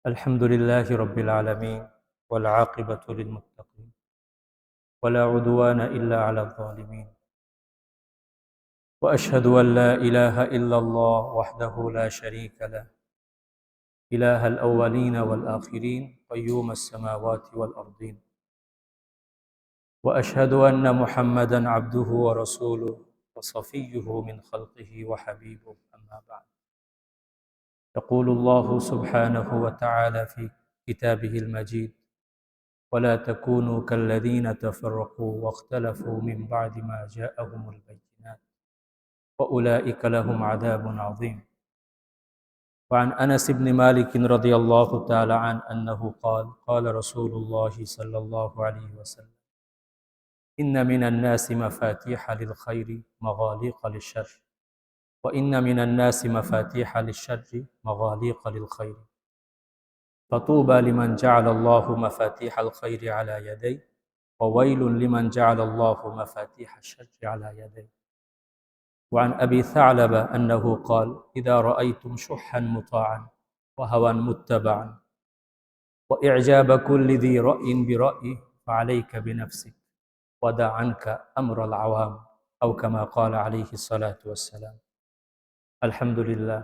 الحمد لله رب العالمين والعاقبة للمتقين ولا عدوان إلا على الظالمين وأشهد أن لا إله إلا الله وحده لا شريك له إله الأولين والآخرين قيوم السماوات والأرضين وأشهد أن محمدًا عبده ورسوله وصفيه من خلقه وحبيبه أما بعد يقول الله سبحانه وتعالى في كتابه المجيد ولا تكونوا كالذين تفرقوا واختلفوا من بعد ما جاءهم البينات وأولئك لهم عذاب عظيم وعن أنس بن مالك رضي الله تعالى عنه أنه قال رسول الله صلى الله عليه وسلم إن من الناس مفاتيح للخير مغاليق للشر وإن من الناس مفاتيح للشر مغاليق للخير فطوبى لمن جعل الله مفاتيح الخير على يديه وويل لمن جعل الله مفاتيح الشر على يديه وعن أبي ثعلبة أنه قال إذا رأيتم شحا مطاعا وهوى متبعا وإعجاب كل ذي رأي برأيه فعليك بنفسك ودع عنك أمر العوام أو كما قال عليه الصلاة والسلام الحمد لله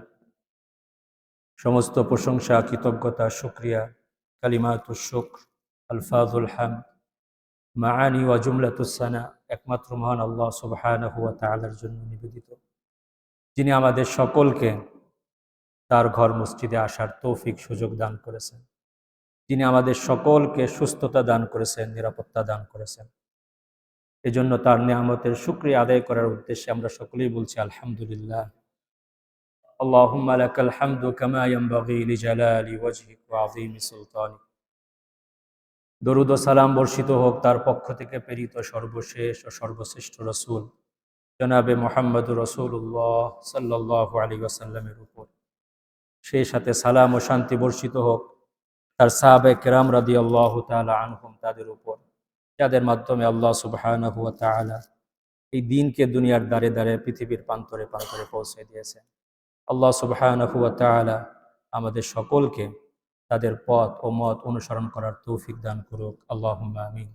সমস্ত প্রশংসা কৃতজ্ঞতা শুকরিয়া কালিমাতুশ শুকর আলফাজুল হামদ মাআনি ওয়া জুমলাতুস সানা একমাত্র মহান আল্লাহ সুবহানাহু ওয়া তাআলার জন্য নিবেদিত, যিনি আমাদের সকলকে তার ঘর মসজিদে আসার তৌফিক সুযোগ দান করেছেন, যিনি আমাদের সকলকে সুস্থতা দান করেছেন, নিরাপত্তা দান করেছেন। এজন্য তার নিয়ামতের শুকরিয়া আদায় করার উদ্দেশ্যে আমরা সকলেই বলছি আলহামদুলিল্লাহ। আল্লাহুম্মা লাকাল হামদু কামা ইয়ানবাগি লিজালালি ওয়াজহিক ওয়া আযীমি সুলতানিক। দরুদ ও সালাম বর্ষিত হোক তার পক্ষ থেকে প্রেরিত সর্বশেষ ও সর্বশ্রেষ্ঠ রাসূল জনাবে মুহাম্মদুর রাসূলুল্লাহ সাল্লাল্লাহু আলাইহি ওয়াসাল্লামের উপর। সেই সাথে সালাম ও শান্তি বর্ষিত হোক তার সাহাবায়ে কেরাম রাদিয়াল্লাহু তাআলা আনহুম, তাদের উপর যাদের মাধ্যমে আল্লাহ সুবহানাহু ওয়া তাআলা এই দ্বীনকে দুনিয়ার দ্বারে দ্বারে পৃথিবীর প্রান্তরে প্রান্তরে পৌঁছে দিয়েছেন। আল্লাহ সুবহানাহু ওয়া তাআলা আমাদের সকলকে তাদের পথ ও মত অনুসরণ করার তৌফিক দান করুক, আল্লাহুম্মা আমিন।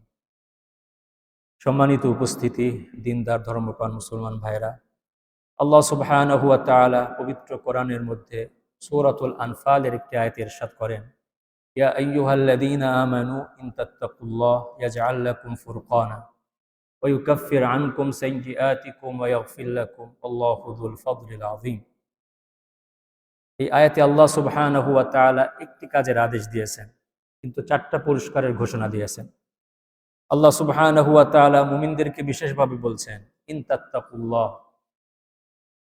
সম্মানিত উপস্থিতি, দিনদার ধর্মপ্রাণ মুসলমান ভাইরা, আল্লাহ সুবহানাহু ওয়া তাআলা পবিত্র কোরআনের মধ্যে সূরাতুল আনফালের একটি আয়াতে ইরশাদ করেন, ইয়া আইয়ুহাল্লাযীনা আমানু ইন তাত্তাকুল্লাহ ইয়াজআল লাকুম ফুরকানা ওয়া ইউকাফির আনকুম সাইয়্যাতিকুম ওয়া ইয়াগফির লাকুম আল্লাহু যুল ফাদলিল আযীম। এই আয়াতে আল্লাহ সুবহানাহু ওয়া তাআলা একটি কাজের আদেশ দিয়েছেন, কিন্তু চারটা পুরস্কারের ঘোষণা দিয়েছেন। আল্লাহ সুবহানাহু ওয়া তাআলা মুমিনদেরকে বিশেষভাবে বলছেন, ইন তাত্তাকুল্লাহ,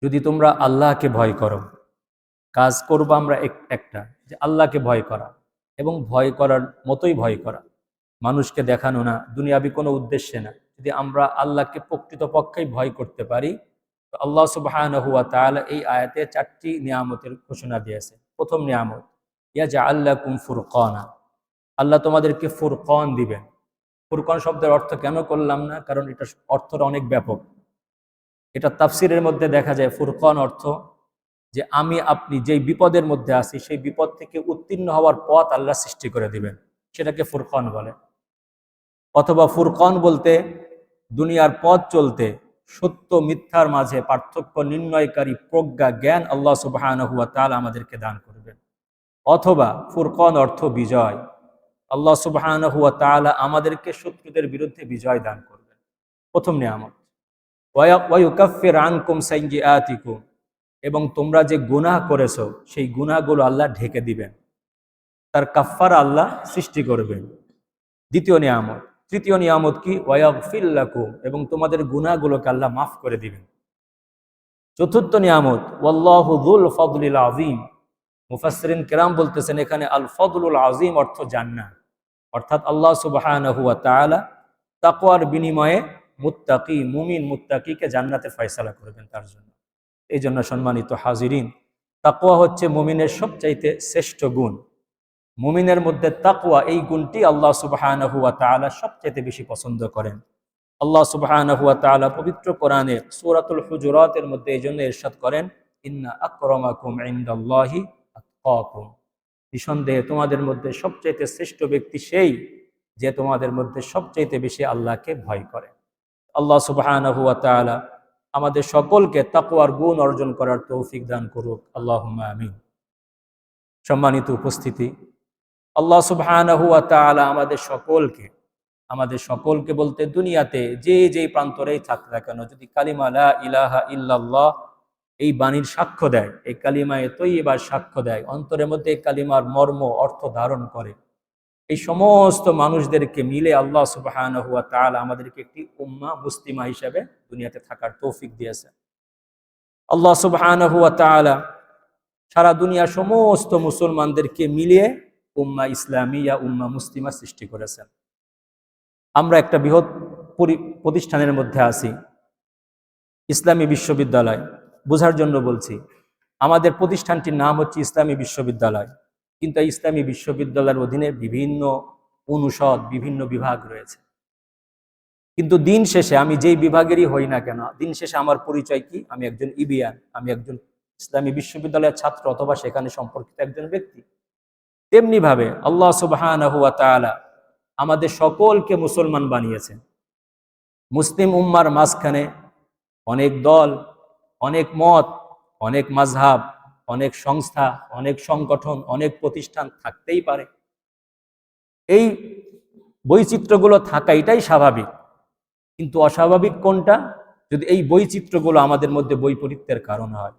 যদি তোমরা আল্লাহকে ভয় করো। কাজ করবো আমরা একটা, যে আল্লাহকে ভয় করা এবং ভয় করার মতোই ভয় করা, মানুষকে দেখানো না, দুনিয়াবি কোনো উদ্দেশ্যে না। যদি আমরা আল্লাহকে প্রকৃতপক্ষেই ভয় করতে পারি, তো আল্লাহ সুবহানাহু ওয়া তাআলা এই আয়াতে চারটি নিয়ামতের ঘোষণা দিয়েছে। প্রথম নিয়ামত, ইয়াজআল লাকুম ফুরকানা, আল্লাহ তোমাদেরকে ফুরকান দিবেন। ফুরকান শব্দের অর্থ কেন করলাম না, কারণ এটা অর্থটা অনেক ব্যাপক। এটা তাফসিরের মধ্যে দেখা যায় ফুরকান অর্থ যে আমি আপনি যেই বিপদের মধ্যে আছি সেই বিপদ থেকে উত্তীর্ণ হওয়ার পথ আল্লাহ সৃষ্টি করে দিবেন, সেটাকে ফুরকান বলে। অথবা ফুরকান বলতে দুনিয়ার পথ চলতে সত্য মিথ্যার মাঝে পার্থক্য নির্ণয়কারী প্রজ্ঞা জ্ঞান আল্লাহ সুবহানাহু ওয়া তাআলা আমাদেরকে দান করবেন। অথবা ফুরকান অর্থ বিজয়, আল্লাহ সুবহানাহু ওয়া তাআলা আমাদেরকে শত্রুদের বিরুদ্ধে বিজয় দান করবেন। প্রথম নিয়ামত। ওয়া ইউকাফির আনকুম সাইয়্যাতিকুম, এবং তোমরা যে গুনাহ করেছো সেই গুনাহগুলো আল্লাহ ঢেকে দিবেন, তার কাফফারা আল্লাহ সৃষ্টি করবেন। দ্বিতীয় নিয়ামত। তৃতীয় নিয়ামত কি, ওয়া ইয়াগফির লাকুম, এবং তোমাদের গুনাহগুলোকে আল্লাহ মাফ করে দিবেন। চতুর্থ নিয়ামত, ওয়াল্লাহু যুল ফাদলিল আযীম। মুফাসসিরিন কেরাম বলতেছেন এখানে আল ফাদলুল আযীম অর্থ জান্নাত, অর্থাৎ আল্লাহ সুবহানাহু ওয়া তাআলা তাকওয়ার বিনিময়ে মুত্তাকি মুমিন মুত্তাকিকে জান্নাতে ফয়সালা করবেন তার জন্য। এই জন্য সম্মানিত হাজিরিন, তাকওয়া হচ্ছে মুমিনের সবচাইতে শ্রেষ্ঠ গুণ। মুমিনের মধ্যে তাকওয়া, এই গুণটি আল্লাহ সুবহানাহু ওয়া তাআলা সবচাইতে বেশি পছন্দ করেন। আল্লাহ সুবহানাহু ওয়া তাআলা পবিত্র কোরআনের সূরাতুল হুজুরাতের মধ্যে এই জন্য ইরশাদ করেন, ইন্না আকরামাকুম ইনদাল্লাহি আতকাকুম, নিঃসন্দেহে তোমাদের মধ্যে সবচাইতে শ্রেষ্ঠ ব্যক্তি সেই যে তোমাদের মধ্যে সবচাইতে বেশি আল্লাহকে ভয় করে। আল্লাহ সুবহানাহু ওয়া তাআলা আমাদের সকলকে তাকওয়ার গুণ অর্জন করার তৌফিক দান করুক, আল্লাহুম্মা আমিন। সম্মানিত উপস্থিতি, আল্লাহ সুবহানাহু ওয়া তাআলা আমাদের সকলকে বলতে দুনিয়াতে যে প্রান্তরেই থাক না কেন, যদি কালিমা লা ইলাহা ইল্লাল্লাহ এই বাণীর সাক্ষ্য দেয়, এই কালিমায়ে তৈয়্যিবার সাক্ষ্য দেয়, অন্তরের মধ্যে এই কালিমার মর্ম অর্থ ধারণ করে, এই সমস্ত মানুষদেরকে মিলে আল্লাহ সুবহানাহু ওয়া তাআলা আমাদেরকে একটি উম্মাহ মুসলিমা হিসেবে দুনিয়াতে থাকার তৌফিক দিয়েছেন। আল্লাহ সুবহানাহু ওয়া তাআলা সারা দুনিয়ার সমস্ত মুসলমানদেরকে মিলিয়ে উম্মাহ ইসলামিয়া, উম্মাহ মুসলিমা সৃষ্টি করেছেন। আমরা একটা বৃহৎ প্রতিষ্ঠানের মধ্যে আছি, ইসলামী বিশ্ববিদ্যালয়। বোঝার জন্য বলছি, আমাদের প্রতিষ্ঠানটির নাম হচ্ছে ইসলামী বিশ্ববিদ্যালয়, কিন্তু এই ইসলামী বিশ্ববিদ্যালয়ের অধীনে বিভিন্ন অনুষদ, বিভিন্ন বিভাগ রয়েছে। কিন্তু দিন শেষে আমি যেই বিভাগেরই হই না কেন, দিন শেষে আমার পরিচয় কি? আমি একজন ইবিয়ান, আমি একজন ইসলামী বিশ্ববিদ্যালয়ের ছাত্র অথবা সেখানে সম্পর্কিত একজন ব্যক্তি। তেমনি ভাবে আল্লাহ সুবহানাহু ওয়া তাআলা আমাদের সকলকে মুসলমান বানিয়েছেন। মুসলিম উম্মার মাঝখানে অনেক দল, অনেক মত, অনেক মাযহাব, অনেক সংস্থা, অনেক সংগঠন, অনেক প্রতিষ্ঠান থাকতেই পারে। এই বৈচিত্র্যগুলো থাকা এটাই স্বাভাবিক, কিন্তু অস্বাভাবিক কোনটা? যদি এই বৈচিত্র্যগুলো আমাদের মধ্যে বৈপরীত্যের কারণ হয়,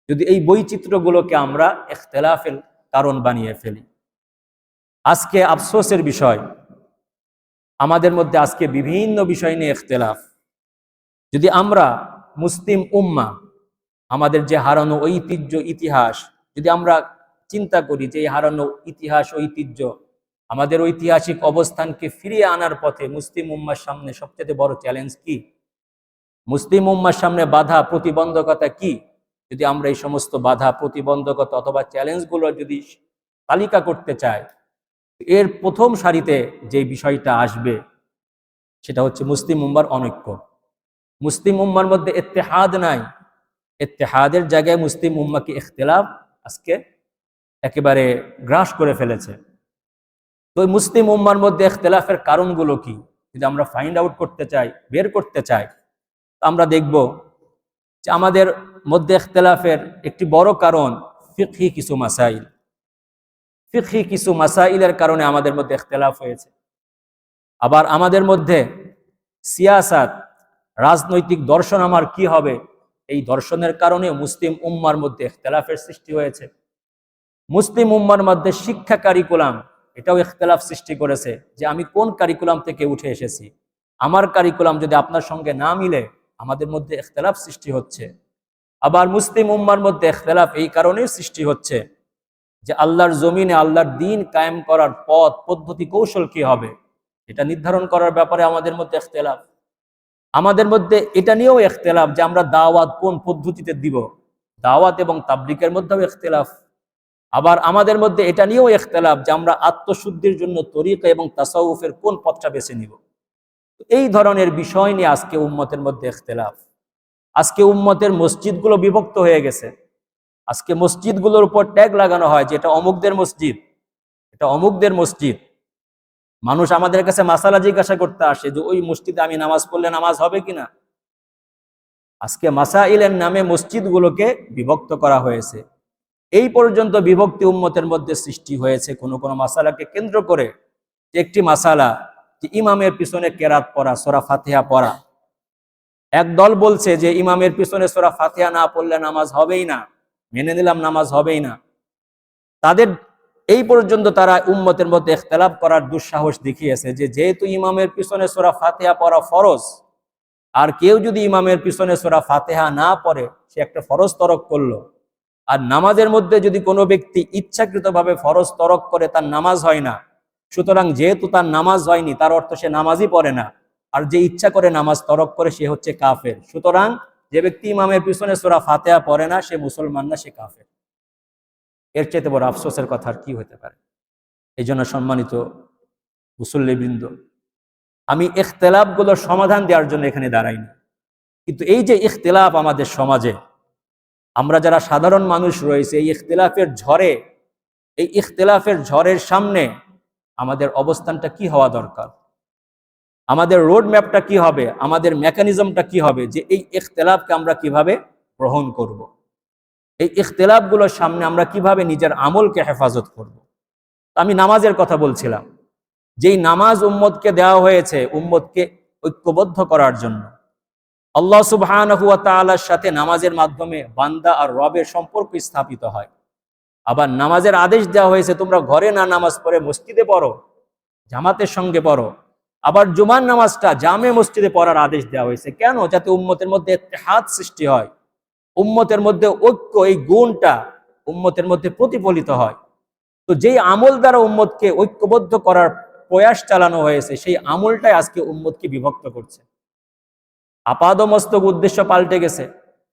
যদি এই বৈচিত্র্যগুলোকে আমরা ইখতিলাফের কারণ বানিয়ে ফেলি। আজকে আফসোসের বিষয়, আমাদের মধ্যে আজকে বিভিন্ন বিষয় নিয়ে ইখতিলাফ। যদি আমরা মুসলিম উম্মাহ, আমাদের যে হারানো ঐতিহ্য, ইতিহাস, যদি আমরা চিন্তা করি যে এই হারানো ইতিহাস, ঐতিহ্য, আমাদের ঐতিহাসিক অবস্থানকে ফিরিয়ে আনার পথে মুসলিম উম্মার সামনে সবচেয়ে বড় চ্যালেঞ্জ কি? মুসলিম উম্মার সামনে বাধা প্রতিবন্ধকতা কি? যদি আমরা এই সমস্ত বাধা প্রতিবন্ধকতা অথবা চ্যালেঞ্জগুলো যদি তালিকা করতে চাই, এর প্রথম সারিতে যে বিষয়টা আসবে সেটা হচ্ছে মুসলিম উম্মার অনৈক্য। মুসলিম উম্মার মধ্যে ইত্তেহাদ নাই, ইত্তেহাদের জায়গায় মুসলিম উম্মাকে ইখতিলাফ আজকে একেবারে গ্রাস করে ফেলেছে। তো মুসলিম উম্মার মধ্যে ইখতিলাফের কারণগুলো কি যদি আমরা ফাইন্ড আউট করতে চাই, বের করতে চাই, আমরা দেখব যে আমাদের মধ্যে ইখতিলাফের একটি বড় কারণ ফিকহি কিছু মাসাইল। ফিকহি কিছু মাসাইলের কারণে আমাদের মধ্যে ইখতিলাফ হয়েছে। আবার আমাদের মধ্যে সিয়াসাত, রাজনৈতিক দর্শন আমার কি হবে, এই দর্শনের কারণে মুসলিম উম্মার মধ্যে ইখতিলাফের সৃষ্টি হয়েছে। মুসলিম উম্মার মধ্যে শিক্ষা কারিকুলাম, এটাও ইখতিলাফ সৃষ্টি করেছে যে আমি কোন কারিকুলাম থেকে উঠে এসেছি, আমার কারিকুলাম যদি আপনার সঙ্গে না মিলে আমাদের মধ্যে ইখতিলাফ সৃষ্টি হচ্ছে। আবার মুসলিম উম্মার মধ্যে ইখতিলাফ এই কারণেই সৃষ্টি হচ্ছে যে আল্লাহর জমিনে আল্লাহর দ্বীন কায়েম করার পথ, পদ্ধতি, কৌশল কি হবে, এটা নির্ধারণ করার ব্যাপারে আমাদের মধ্যে ইখতিলাফ। আমাদের মধ্যে এটা নিয়েও ইখতিলাফ যে আমরা দাওয়াত কোন পদ্ধতিতে দিব, দাওয়াত এবং তাবলীগের মধ্যেও ইখতিলাফ। আবার আমাদের মধ্যে এটা নিয়েও ইখতিলাফ যে আমরা আত্মশুদ্ধির জন্য তরিকা এবং তাসাউফের কোন পথটা বেছে নিব। এই ধরনের বিষয় নিয়ে আজকে উম্মতের মধ্যে ইখতিলাফ। আজকে উম্মতের মসজিদগুলো বিভক্ত হয়ে গেছে। আজকে মসজিদগুলোর উপর ট্যাগ লাগানো হয় যে এটা অমুকদের মসজিদ, এটা অমুকদের মসজিদ। মানুষ আমাদের কাছে মাসালা জিজ্ঞাসা করতে আসে যে ওই মসজিদে আমি নামাজ পড়লে নামাজ হবে কিনা। আজকে মাসাইলের নামে মসজিদগুলোকে বিভক্ত করা হয়েছে। এই পর্যন্ত বিভক্তি উম্মতের মধ্যে সৃষ্টি হয়েছে কোনো কোনো মাসালাকে কেন্দ্র করে। একটি মাসালা যে ইমামের পিছনে কেরাত পড়া, সূরা ফাতিহা পড়া, এক দল বলছে যে ইমামের পিছনে সূরা ফাতিহা না পড়লে নামাজ হবেই না, মেনে নিলাম নামাজ হবেই না। তাদের এই পর্যন্ত তারা উম্মতের মধ্যে ইখতিলাফ করার দুঃসাহস দেখিয়েছে যে যেহেতু ইমামের পিছনে সূরা ফাতিহা পড়া ফরজ, আর কেউ যদি ইমামের পিছনে সূরা ফাতিহা না পড়ে সে একটা ফরজ তরক করলো। আর নামাজের মধ্যে যদি কোনো ব্যক্তি ইচ্ছাকৃতভাবে ফরজ তরক করে তার নামাজ হয় না, সুতরাং যেহেতু তার নামাজ হয়নি তার অর্থ সে নামাজই পড়ে না। আর যে ইচ্ছা করে নামাজ তরক করে সে হচ্ছে কাফের। সুতরাং যে ব্যক্তি ইমামের পিছনে সূরা ফাতিহা পড়ে না সে মুসলমান না, সে কাফের। এর চাইতে বড় আফসোসের কথা আর কি হতে পারে। এই জন্য সম্মানিত মুসল্লিবৃন্দ, আমি ইখতিলাফগুলোর সমাধান দেওয়ার জন্য এখানে দাঁড়াইনি, কিন্তু এই যে ইখতিলাফ আমাদের সমাজে, আমরা যারা সাধারণ মানুষ রয়েছে এই ইখতিলাফের ঝড়ে এই ইখতিলাফের ঝড়ের সামনে আমাদের অবস্থানটা কি হওয়া দরকার, আমাদের রোড ম্যাপটা কি হবে, আমাদের মেকানিজমটা কি হবে, যে এই ইখতিলাফকে আমরা কিভাবে গ্রহণ করব। এই ইখতিলাফগুলোর সামনে আমরা কিভাবে নিজের আমলকে হেফাজত করব। আমি নামাজের কথা বলছিলাম, যেই নামাজ উম্মতকে দেওয়া হয়েছে উম্মতকে ঐক্যবদ্ধ করার জন্য। আল্লাহ সুবহানাহু ওয়া তাআলার সাথে নামাজের মাধ্যমে বান্দা আর রবের সম্পর্ক স্থাপিত হয়। আবার নামাজের আদেশ দেওয়া হয়েছে তোমরা ঘরে না নামাজ পড়ে মসজিদে পড়ো, জামাতের সঙ্গে পড়ো। আবার জুমার নামাজটা জামে মসজিদে পড়ার আদেশ দেওয়া হয়েছে। কেন? যাতে উম্মতের মধ্যে ইত্তেহাদ সৃষ্টি হয়, উম্মতের মধ্যে ঐক্য, এই গুণটা উম্মতের মধ্যে প্রতিফলিত হয়। তো যেই আমল দ্বারা উম্মতকে ঐক্যবদ্ধ করার প্রয়াস চালানো হয়েছে, সেই আমলটাই আজকে উম্মতকে বিভক্ত করছে। আপাদমস্তক উদ্দেশ্য পাল্টে গেছে।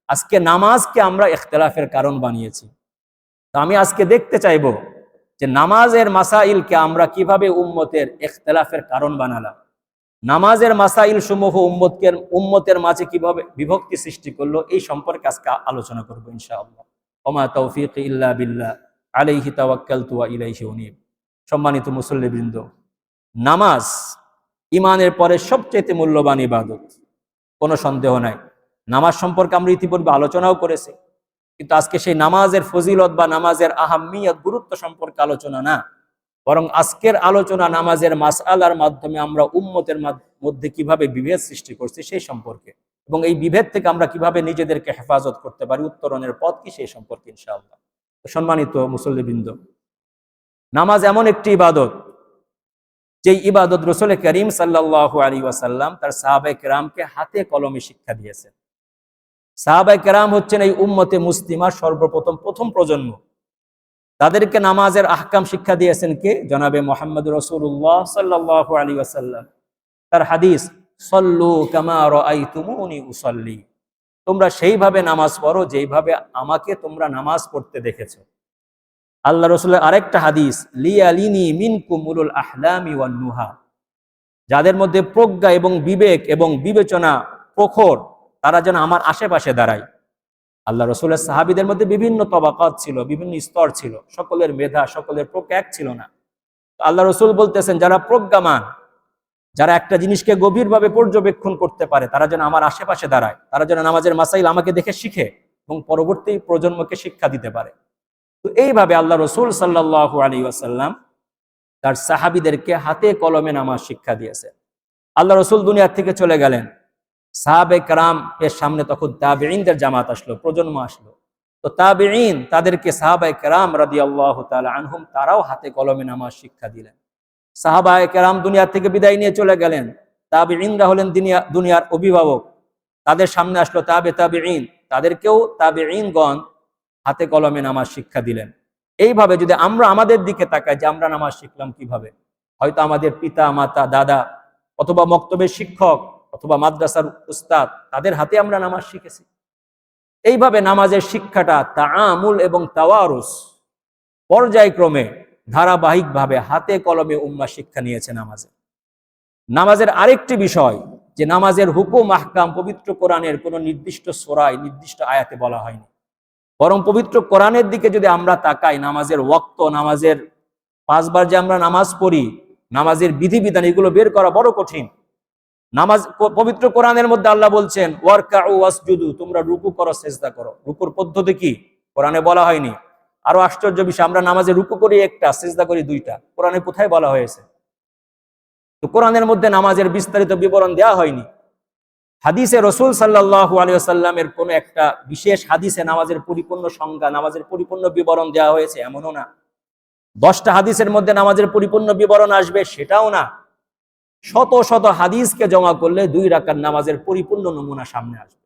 আজকে নামাজকে আমরা ইখতিলাফের কারণ বানিয়েছি। তো আমি আজকে দেখতে চাইব যে নামাজের মাসাইলকে আমরা কিভাবে উম্মতের ইখতিলাফের কারণ বানালাম, নামাজের মাসাইল সমূহ উম্মতের মাঝে কিভাবে বিভক্তি সৃষ্টি করলো, এই সম্পর্কে আজকে আলোচনা করবো ইনশাআল্লাহ। ওমা তৌফিক ইল্লা বিল্লাহ, আলাইহি তাওয়াক্কালতু ওয়া ইলাইহি উনীব। সম্মানিত মুসল্লিবৃন্দ, নামাজ ইমানের পরে সবচেয়ে মূল্যবান ইবাদত, কোনো সন্দেহ নাই। নামাজ সম্পর্কে আমরা ইতিপূর্বে আলোচনাও করেছি, কিন্তু আজকে সেই নামাজের ফজিলত বা নামাজের আহাম্মিয়ত, গুরুত্ব সম্পর্কে আলোচনা না, বরং আজকের আলোচনা নামাজের মাসআলার মাধ্যমে আমরা উম্মতের মধ্যে কিভাবে বিভেদ সৃষ্টি করছি সেই সম্পর্কে, এবং এই বিভেদ থেকে আমরা কিভাবে নিজেদেরকে হেফাজত করতে পারি, উত্তরণের পথ কি সেই সম্পর্কে ইনশাআল্লাহ। সম্মানিত মুসল্লিবৃন্দ, নামাজ এমন একটি ইবাদত, যেই ইবাদত রাসূল করিম সাল্লাল্লাহু আলাইহি ওয়াসাল্লাম তার সাহাবায়ে কেরামকে হাতে কলমে শিক্ষা দিয়েছেন। সাহাবায়ে কেরাম হচ্ছেন এই উম্মতে মুসলিমার প্রথম প্রজন্ম। তাদেরকে নামাজের আহকাম শিক্ষা দিয়েছেন কে? জনাবে মুহাম্মদ রাসূলুল্লাহ সাল্লাল্লাহু আলাইহি ওয়াসাল্লাম। তার হাদিস, সল্লু কামা রাআইতুমুনি উসাল্লি, তোমরা সেইভাবে নামাজ পড়ো যেইভাবে আমাকে তোমরা নামাজ পড়তে দেখেছো। আল্লাহ রাসূলের আরেকটা হাদিস, লিয়ালিনি মিনকুম উলুল আহলামি ওয়ান নুহা, যাদের মধ্যে প্রজ্ঞা এবং বিবেক এবং বিবেচনা প্রখর, তারা যেন আমার আশেপাশে দাঁড়ায়। আল্লাহ রসুলের সাহাবীদের মধ্যে বিভিন্ন তবাকাত ছিল, বিভিন্ন স্তর ছিল, সকলের মেধা, সকলের প্রজ্ঞা এক ছিল না। আল্লাহ রসুল বলতেছেন, যারা প্রজ্ঞামান, যারা একটা জিনিসকে গভীরভাবে পর্যবেক্ষণ করতে পারে, তারা যেন আমার আশেপাশে দাঁড়ায়, তারা যেন নামাজের মাসাইল আমাকে দেখে শিখে এবং পরবর্তী প্রজন্মকে শিক্ষা দিতে পারে। তো এইভাবে আল্লাহ রসুল সাল্লাল্লাহু আলাইহি ওয়াসাল্লাম তার সাহাবীদেরকে হাতে কলমে নামাজ শিক্ষা দিয়েছে। আল্লাহ রসুল দুনিয়া থেকে চলে গেলেন, সাহাবায়ে কেরাম এর সামনে তখন তাবেঈনদের জামাত আসলো, প্রজন্ম আসলো। তো তাবেঈন তাদেরকে সাহাবায়ে কেরাম রাদিয়াল্লাহু তাআলা আনহুম তারাও হাতে কলমে নামাজ শিক্ষা দিলেন। সাহাবায়ে কেরাম দুনিয়া থেকে বিদায় নিয়ে চলে গেলেন, তাবেঈনরা হলেন দুনিয়ার অভিভাবক, তাদের সামনে আসলো তাবেঈন, তাদেরকেও তাবেঈনগণ হাতে কলমে নামাজ শিক্ষা দিলেন। এইভাবে যদি আমরা আমাদের দিকে তাকাই যে আমরা নামাজ শিখলাম কিভাবে, হয়তো আমাদের পিতা মাতা দাদা অথবা মক্তবের শিক্ষক অথবা মাদ্রাসার উস্তাদ, তাদের হাতে আমরা নামাজ শিখেছি। এইভাবে নামাজের শিক্ষাটা তাআমুল এবং তাওয়ারুস পর্যায়ক্রমে ধারাবাহিকভাবে হাতে কলমে উম্মাহ শিক্ষা নিয়েছে নামাজের আরেকটি বিষয়, যে নামাজের হুকুম আহকাম পবিত্র কোরআনের কোনো নির্দিষ্ট সূরায় নির্দিষ্ট আয়াতে বলা হয়নি, বরং পবিত্র কোরআনের দিকে যদি আমরা তাকাই, নামাজের ওয়াক্ত, নামাজের 5 বার যে আমরা নামাজ পড়ি, নামাজের বিধিবিধান, এগুলো বের করা বড় কঠিন। নামাজ পবিত্র কোরআনের মধ্যে আল্লাহ বলছেন, ওয়ারকাউ ওয়াসজুদু, তোমরা রুকু করো, সিজদা করো। রুকুর পদ্ধতি কি কোরআনে বলা হয়নি। আরো আশ্চর্য বিষয়, আমরা নামাজে রুকু করি একটা, সিজদা করি 2টা, কোরআনে কোথায় বলা হয়েছে? তো কোরআনের মধ্যে নামাজের বিস্তারিত বিবরণ দেওয়া হয়নি। হাদিসে রাসূল সাল্লাল্লাহু আলাইহি ওয়াসাল্লামের কোন একটা বিশেষ হাদিসে নামাজের পরিপূর্ণ সংজ্ঞা, নামাজের পরিপূর্ণ বিবরণ দেওয়া হয়েছে এমনও না। 10টা হাদিসের মধ্যে নামাজের পরিপূর্ণ বিবরণ আসবে সেটাও না। শত শত হাদিসকে জমা করলে 2 রাকাত নামাজের পরিপূর্ণ নমুনা সামনে আসবে।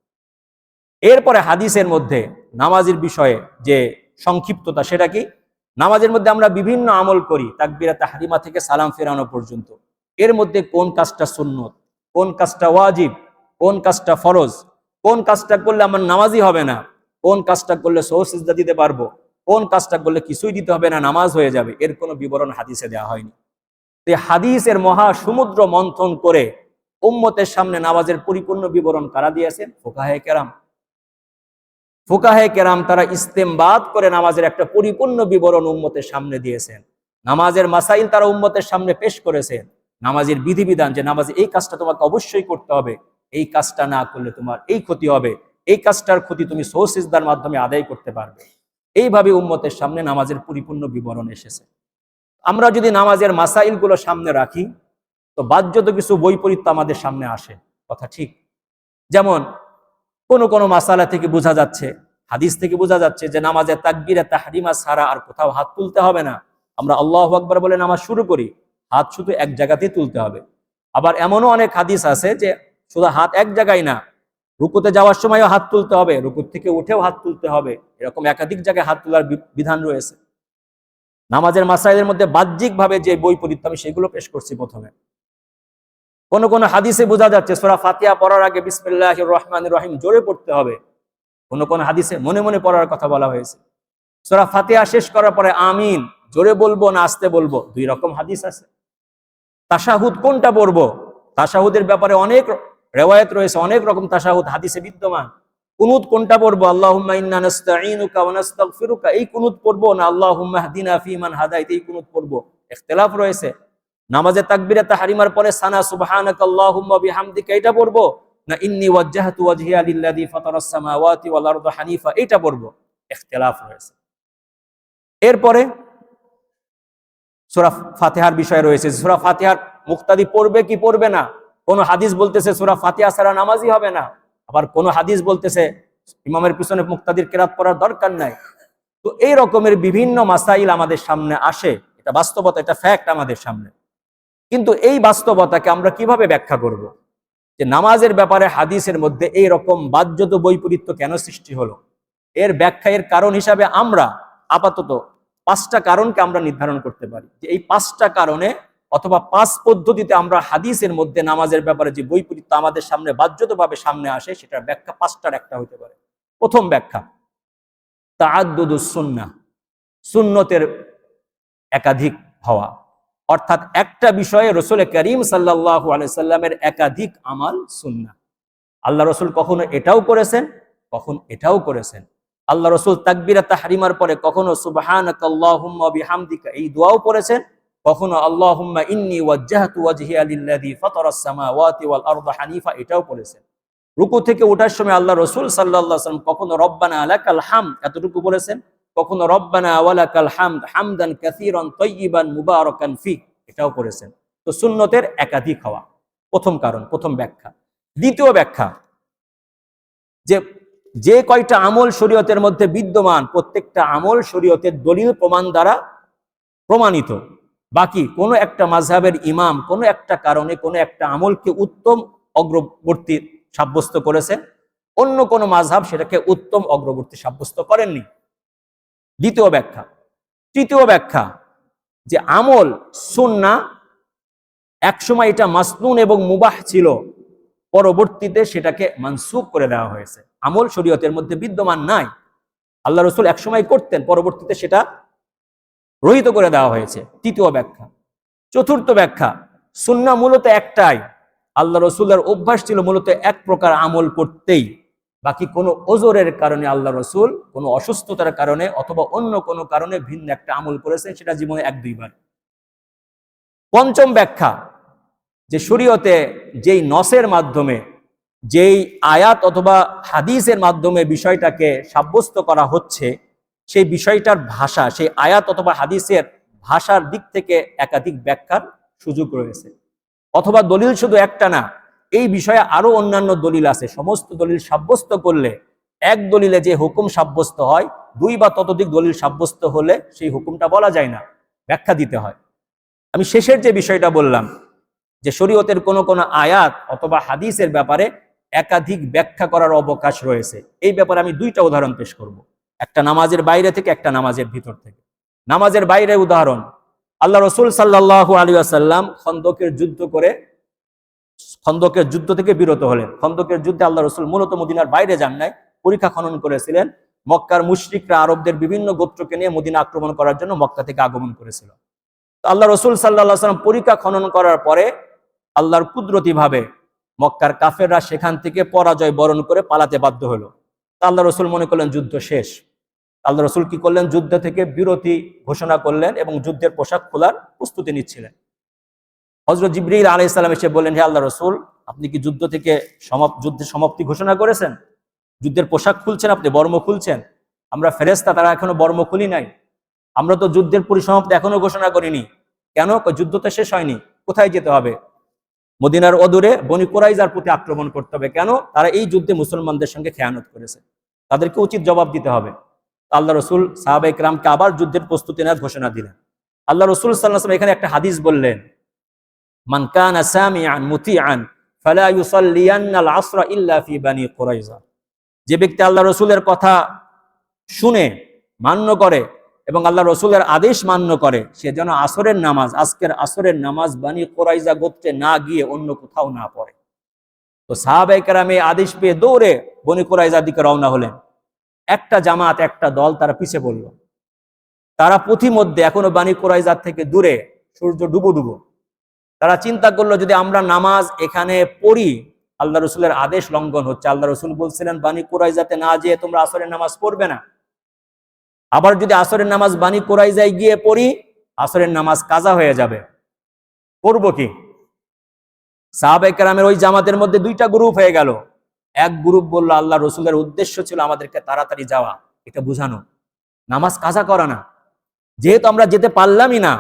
এরপরে হাদিসের মধ্যে নামাজের বিষয়ে যে সংক্ষিপ্ততা, সেটা কি? নামাজের মধ্যে আমরা বিভিন্ন আমল করি, তাকবীরা তাহরিমা থেকে সালাম ফেরানো পর্যন্ত। এর মধ্যে কোন কাজটা সুন্নত, কোন কাজটা ওয়াজিব, কোন কাজটা ফরজ, কোন কাজটা করলে আমার নামাজই হবে না, কোন কাজটা করলে সহজ সিজদা দিতে পারবো, কোন কাজটা করলে কিছুই দিতে হবে না, নামাজ হয়ে যাবে, এর কোনো বিবরণ হাদিসে দেওয়া হয়নি। হাদিসের মহা সমুদ্র মন্থন করে উম্মতের সামনে নামাজের পরিপূর্ণ বিবরণ কারা দিয়েছেন? ফুকাহায়ে কেরাম। ফুকাহে কেরাম তারা ইস্তেমবাদ করে নামাজের একটা পরিপূর্ণ বিবরণ উম্মতের সামনে দিয়েছেন। নামাজের মাসাইল তারা উম্মতের সামনে পেশ করেছেন। নামাজের বিধিবিধান, যে নামাজে এই কাজটা তোমাকে অবশ্যই করতে হবে, এই কাজটা না করলে তোমার এই ক্ষতি হবে, এই কাজটার ক্ষতি তুমি সহসিজদার মাধ্যমে আদায় করতে পারবে। এইভাবে উম্মতের সামনে নামাজের পরিপূর্ণ বিবরণ এসেছে। আমরা যদি নামাজের মাসাইলগুলো সামনে রাখি, তো বাহ্যত কিছু বৈপরীত্য আমাদের সামনে আসে, কথা ঠিক। যেমন কোন মাসালা থেকে বোঝা যাচ্ছে, হাদিস থেকে বোঝা যাচ্ছে যে নামাজে তাকবীরে তাহরিমা ছাড়া আর কোথাও হাত তুলতে হবে না। আমরা আল্লাহু আকবার বলে নামাজ শুরু করি, হাত শুধু এক জায়গাতেই তুলতে হবে। আবার এমনও অনেক হাদিস আছে যে শুধু হাত এক জায়গায় না, রুকুতে যাওয়ার সময়ও হাত তুলতে হবে, রুকু থেকে উঠেও হাত তুলতে হবে, এরকম একাধিক জায়গায় হাত তোলার বিধান রয়েছে। নামাজের মাসাইলের মধ্যে বাহ্যিকভাবে যে বৈপরীত্য, আমি সেগুলো পেশ করছি। প্রথমে কোন হাদিসে বোঝা যাচ্ছে সূরা ফাতিহা পড়ার আগে বিসমিল্লাহির রহমানির রহিম জোরে পড়তে হবে। কোন হাদিসে মনে মনে পড়ার কথা বলা হয়েছে। সূরা ফাতিহা শেষ করার পরে আমিন জোরে বলবো না আস্তে বলবো, দুই রকম হাদিস আছে। তাশাহুদ কোনটা পড়বো, তাশাহুদের ব্যাপারে অনেক রিওয়ায়াত রয়েছে, অনেক রকম তাশাহুদ হাদিসে বিদ্যমান। কুনুত কোনটা পড়বো, আল্লাহুম্মা ইন্না নাস্তাঈনুকা ওয়া নাস্তাগফিরুকা, এই কুনুত পড়বো না আল্লাহুম্মা ইহদিনা ফীমান হাদাইত, এই কুনুত পড়বো। ইখতিলাফ রয়েছে। নামাজে তাকবীরে তাহরিমার পরে সানা সুবহানাকাল্লাহুম্মা বিহামদিকা এটা পড়বো, না ইন্নী ওয়াজ্জাহতু ওয়াজহিয়া লিল্লাযী ফাতারাস সামাওয়াতি ওয়াল আরদা হানিফা এটা পড়বো, ইখতিলাফ রয়েছে। এরপরে সূরা ফাতিহার বিষয় রয়েছে, সূরা ফাতিহার মুক্তাদি পড়বে কি পড়বে না। কোন হাদিস বলতেছে সূরা ফাতিহা ছাড়া নামাজই হবে না, আবার কোন হাদিস বলতেছে ইমামের পিছনে মুক্তাদির কেরাত পড়ার দরকার নাই। তো এই রকমের বিভিন্ন মাসাইল আমাদের সামনে আসে, এটা বাস্তবতা, এটা ফ্যাক্ট আমাদের সামনে। কিন্তু এই বাস্তবতাকে আমরা কিভাবে ব্যাখ্যা করব, যে নামাজের ব্যাপারে হাদিসের মধ্যে এই রকম বাহ্যত বৈপরীত্য কেন সৃষ্টি হলো? এর ব্যাখ্যা, এর কারণ হিসাবে আমরা আপাতত 5টা কারণকে আমরা নির্ধারণ করতে পারি, যে এই 5টা কারণে অথবা 5 পদ্ধতিতে আমরা হাদিসের মধ্যে নামাজের ব্যাপারে যে বৈপরীত্য আমাদের সামনে বাহ্যতভাবে সামনে আসে, সেটার ব্যাখ্যা 5টার একটা হতে পারে। প্রথম ব্যাখ্যা, তাআদ্দুদুস সুন্নাহ, সুন্নতের একাধিক হওয়া, অর্থাৎ একটা বিষয়ে রাসূল করিম সাল্লাল্লাহু আলাইহি সাল্লামের একাধিক আমাল সুন্নাহ। আল্লাহ রাসূল কখনো এটাও করেছেন, কখন এটাও করেছেন। আল্লাহ রাসূল তাকবীরে তাহরিমার পরে কখনো সুবহানাকাল্লাহুম্মা বিহামদিকা এই দোয়াও পড়েছেন, কখনো আল্লাহুম্মা ইন্নী ওয়াজ্জাহতু ওয়াজহিয়া লিল্লাযী ফাতারাস সামাওয়াতি ওয়াল আরদা হানিফা এটাও পড়েছেন। রুকু থেকে ওঠার সময় আল্লাহ রাসূল সাল্লাল্লাহু আলাইহি ওয়াসাল্লাম কখনো রব্বানা লাকাল হামদ এতটুকু বলেছেন, কখনো রব্বানা ওয়া লাকাল হামদ হামদান কাসীরান তাইয়িবান মুবারাকান ফি এটাও করেছেন। তো সুন্নতের একাধিক হওয়া প্রথম কারণ, প্রথম ব্যাখ্যা। দ্বিতীয় ব্যাখ্যা, যে কয়টা আমল শরীয়তের মধ্যে বিদ্যমান, প্রত্যেকটা আমল শরীয়তের দলিল প্রমাণ দ্বারা প্রমাণিত। বাকি কোন একটা মাযহাবের ইমাম কোন একটা কারণে কোন একটা আমলকে উত্তম অগ্রবর্তী সাব্যস্ত করেছেন, অন্য কোন মাযহাব সেটাকে উত্তম অগ্রবর্তী সাব্যস্ত করেননি। দ্বিতীয় ব্যাখ্যা। তৃতীয় ব্যাখ্যা, যে আমল সুন্নাহ একসময় এটা মাসনুন এবং মুবাহ ছিল, পরবর্তীতে সেটাকে মানসুখ করে দেওয়া হয়েছে। আমল শরীয়তের মধ্যে বিদ্যমান নাই, আল্লাহ রাসূল একসময় করতেন, পরবর্তীতে সেটা রহিত করে দেওয়া হয়েছে। তৃতীয় ব্যাখ্যা। চতুর্থ ব্যাখ্যা, সুন্নাহ মূলত একটাই, আল্লাহ রাসূলের অভ্যাস ছিল মূলত এক প্রকার আমল করতেই, বাকি কোনো ওজরের কারণে আল্লাহ রাসূল কোনো অসুস্থতার কারণে অথবা অন্য কোনো কারণে ভিন্ন একটা আমল করেছেন, সেটা জীবনে 1-2 বার। পঞ্চম ব্যাখ্যা, যে শরীয়তে যেই নসের মাধ্যমে, যেই আয়াত অথবা হাদিসের মাধ্যমে বিষয়টাকে সাব্যস্ত করা হচ্ছে, সেই বিষয়টার ভাষা, সেই আয়াত অথবা হাদিসের ভাষার দিক থেকে একাধিক ব্যাখ্যার সুযোগ রয়েছে। অথবা দলিল শুধু একটা না, এই বিষয়ে আরো অন্যান্য দলিল আছে। সমস্ত দলিল সাব্যস্ত করলে এক দলিলে যে হুকুম সাব্যস্ত হয়, 2 বা ততোধিক দলিল সাব্যস্ত হলে সেই হুকুমটা বলা যায় না, ব্যাখ্যা দিতে হয়। আমি শেষের যে বিষয়টা বললাম, যে শরীয়তের কোন কোন আয়াত অথবা হাদিসের ব্যাপারে একাধিক ব্যাখ্যা করার অবকাশ রয়েছে। এই ব্যাপারে আমি 2টা উদাহরণ পেশ করব, একটা নামাজের বাইরে থেকে, একটা নামাজের ভিতর থেকে। নামাজের বাইরে উদাহরণ, আল্লাহ রাসূল সাল্লাল্লাহু আলাইহি ওয়াসাল্লাম খন্দকের যুদ্ধ থেকে বিরত হলেন। খন্দকের যুদ্ধে আল্লাহ রাসূল মূলত মদিনার বাইরে যান নাই, পরীক্ষা খনন করেছিলেন। মক্কার মুশরিকরা আরবদের বিভিন্ন গোত্রকে নিয়ে মদিনা আক্রমণ করার জন্য মক্কা থেকে আগমন করেছিল। আল্লাহ রাসূল সাল্লাল্লাহু আলাইহি ওয়াসাল্লাম পরীক্ষা খনন করার পরে আল্লাহর কুদরতি ভাবে মক্কার কাফেররা সেখান থেকে পরাজয় বরণ করে পালাতে বাধ্য হলো। আল্লাহ রসুল মনে করলেন যুদ্ধ শেষ। আল্লাহ রসুল কি করলেন, যুদ্ধ থেকে বিরতি ঘোষণা করলেন এবং যুদ্ধের পোশাক খোলার প্রস্তুতি নিচ্ছিলেন। হযরত জিবরীল আলাইহিস সালাম এসে বললেন, হে আল্লাহ রসুল, আপনি কি যুদ্ধ থেকে যুদ্ধের সমাপ্তি ঘোষণা করেছেন? যুদ্ধের পোশাক খুলছেন, আপনি বর্ম খুলছেন। আমরা ফেরেশতা, তারা এখনো বর্ম খুলি নাই। আমরা তো যুদ্ধের পরিসমাপ্তি এখনো ঘোষণা করিনি। কেন? যুদ্ধ তো শেষ হয়নি। কোথায় যেতে হবে? মদিনার অদূরে বনী কুরাইজার প্রতি আক্রমণ করতে হবে। কেন? তারা এই যুদ্ধে মুসলমানদের সঙ্গে খেয়ানত করেছে, তাদেরকে উচিত জবাব দিতে হবে। আল্লাহ রসুল সাহাবায়ে কেরামকে আবার যুদ্ধের প্রস্তুতি নেওয়ার ঘোষণা দিলেন। আল্লাহ রসুল সাল্লাল্লাহু আলাইহি ওয়াসাল্লাম এখানে একটা হাদিস বললেন, মান কানা সামিআন মুতিআন ফালা ইউসাল্লিয়ান্নাল আসরা ইল্লা ফি বানি কুরাইজা। যে ব্যক্তি আল্লাহ রসুলের কথা শুনে মান্য করে এবং আল্লাহ রসুলের আদেশ মান্য করে, সে যেন আজকের আসরের নামাজ বানি কুরাইজা গোত্রে না গিয়ে অন্য কোথাও না পড়ে। তো সাহাবায়ে কেরাম এই আদেশ পেয়ে দৌড়ে বনি কুরাইজার দিকে রওনা হলেন। একটা জামাত, একটা দল তারা পিছে পড়ল। তারা পথিমধ্যে এখনো বানি কুরাইজার থেকে দূরে, সূর্য ডুবো ডুবো। তারা চিন্তা করলো, যদি আমরা নামাজ এখানে পড়ি, আল্লাহ রসুলের আদেশ লঙ্ঘন হচ্ছে। আল্লাহ রসুল বলছিলেন বানি কুরাইজাতে না যেয়ে তোমরা আসরের নামাজ পড়বে না। আবার যদি আসরের নামাজ বানি কুরাইজায় গিয়ে পড়ি, আসরের নামাজ কাজা হয়ে যাবে। করবো কি? সাহাবায়ে কেরামের ওই জামাতের মধ্যে দুইটা গ্রুপ হয়ে গেল। এক গ্রুপ বলল, আল্লাহ রসুলের উদ্দেশ্য ছিল আমাদেরকে তাড়াতাড়ি যাওয়া, এটা বুঝানো, নামাজ কাজা করা না। যেহেতু আমরা যেতে পারলামই না,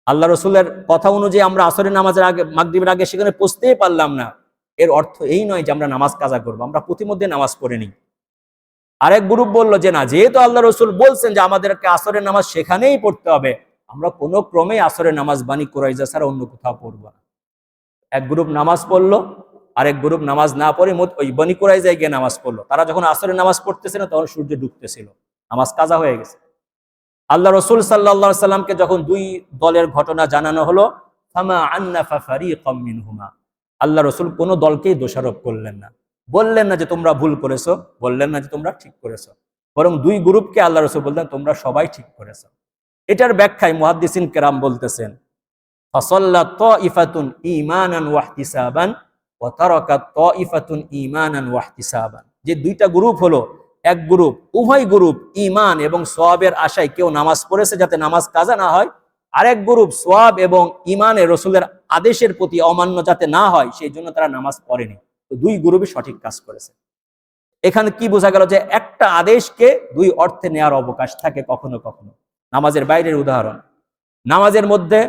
আল্লাহ রসুলের কথা অনুযায়ী আমরা আসরের নামাজের আগে, মাগরিবের আগে সেখানে পৌঁছতেই পারলাম না, এর অর্থ এই নয় যে আমরা নামাজ কাজা করবো, আমরা প্রতিমধ্যে নামাজ পড়ে নিই। আরেক গ্রুপ বলল যে না, যেহেতু আল্লাহ রসুল বলছেন যে আমাদেরকে আসরের নামাজ সেখানেই পড়তে হবে, আমরা কোনো ক্রমেই আসরের নামাজ বানি কুরাইজা ছাড়া অন্য কোথাও পড়বো না। এক গ্রুপ নামাজ পড়লো, আরেক গ্রুপ নামাজ না পড়ে ওই বনি কুরাইজায় গিয়ে নামাজ পড়লো। তারা যখন আসরের নামাজ পড়তেছিল তখন সূর্য ডুবতেছিল, নামাজ কাজা হয়ে গেছে। আল্লাহ রসুল সাল্লাল্লাহু আলাইহি সাল্লামকে যখন দুই দলের ঘটনা জানানো হলো, ফামা আন্নাফা ফারিকাম মিনহুমা, আল্লাহ রসুল কোনো দলকেই দোষারোপ করলেন না, বললেন না যে তোমরা ভুল করেছো, বললেন না যে তোমরা ঠিক করেছো, বরং দুই গ্রুপকে আল্লাহ রসুল বললেন তোমরা সবাই ঠিক করেছো। এটার ব্যাখ্যায় মুহাদ্দিসিন কেরাম বলতেছেন, ফাসাল্লাত তাইফাতুন ঈমানান ওয়া ইহতিসাবান ওয়া তারাকাত তাইফাতুন ঈমানান ওয়া ইহতিসাবান। যে দুইটা গ্রুপ হলো, এক গ্রুপ, উভয় গ্রুপ ঈমান এবং সওয়াবের আশায় কেউ নামাজ পড়েছে যাতে নামাজ কাজা না হয়, আরেক গ্রুপ সওয়াব এবং ঈমানে রসুলের আদেশের প্রতি অমান্য যাতে না হয় সেই জন্য তারা নামাজ পড়েনি। তো দুই গ্রুপই সঠিক কাজ করেছে। এখানে কি বোঝা গেল, যে একটা আদেশকে দুই অর্থে নেওয়ার অবকাশ থাকে কখনো কখনো। নামাজের বাইরের উদাহরণ, নামাজের মধ্যে